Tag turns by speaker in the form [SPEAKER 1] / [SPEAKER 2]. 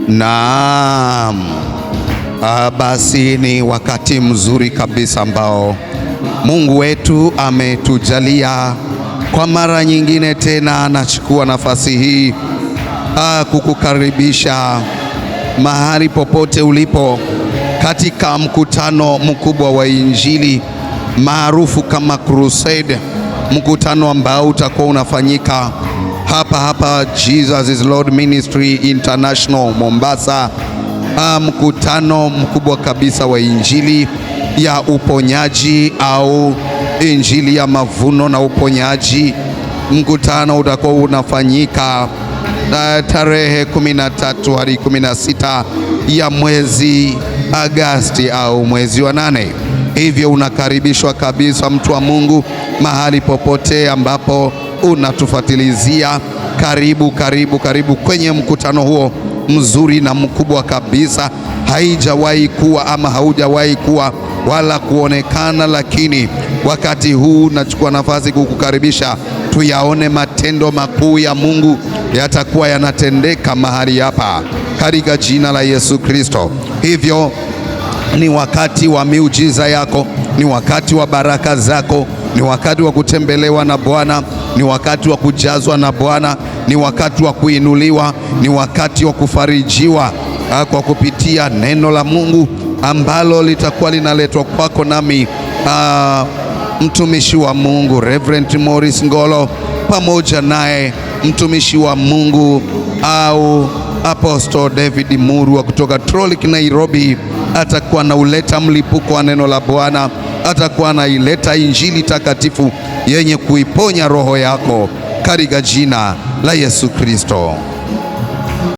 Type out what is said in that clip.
[SPEAKER 1] Naam. Basi ni wakati mzuri kabisa ambao Mungu wetu ametujalia kwa mara nyingine tena. Nachukua nafasi hii kukukaribisha mahali popote ulipo katika mkutano mkubwa wa Injili maarufu kama Crusade, mkutano ambao utakuwa unafanyika hapa Jesus is Lord Ministry International Mombasa. Mkutano mkubwa kabisa wa Injili ya uponyaji au Injili ya mavuno na uponyaji. Mkutano utakuwa unafanyika tarehe 13 hadi 16 ya mwezi Agosti au mwezi wa 8. Hivyo unakaribishwa kabisa, mtu wa Mungu, mahali popote ambapo unatufuatilizia. Karibu kwenye mkutano huo mzuri na mkubwa kabisa. Haijawahi kuwa ama haujawahi kuwa wala kuonekana, lakini wakati huu nachukua nafasi kukukaribisha tuyaone matendo makuu ya Mungu yatakuwa yanatendeka mahali hapa katika jina la Yesu Kristo. Hivyo ni wakati wa miujiza yako, ni wakati wa baraka zako, ni wakati wa kutembelewa na Bwana, ni wakati wa kujazwa na Bwana, ni wakati wa kuinuliwa, ni wakati wa kufarijiwa kwa kupitia neno la Mungu ambalo litakuwa linaletwa kwako nami mtumishi wa Mungu Reverend Morris Ngolo, pamoja naye mtumishi wa Mungu au Apostle David Murwa kutoka Trolik Nairobi. Atakuwa anauleta mlipuko wa neno la Bwana, atakuwa anaileta injili takatifu yenye kuiponya roho yako katika jina la Yesu Kristo.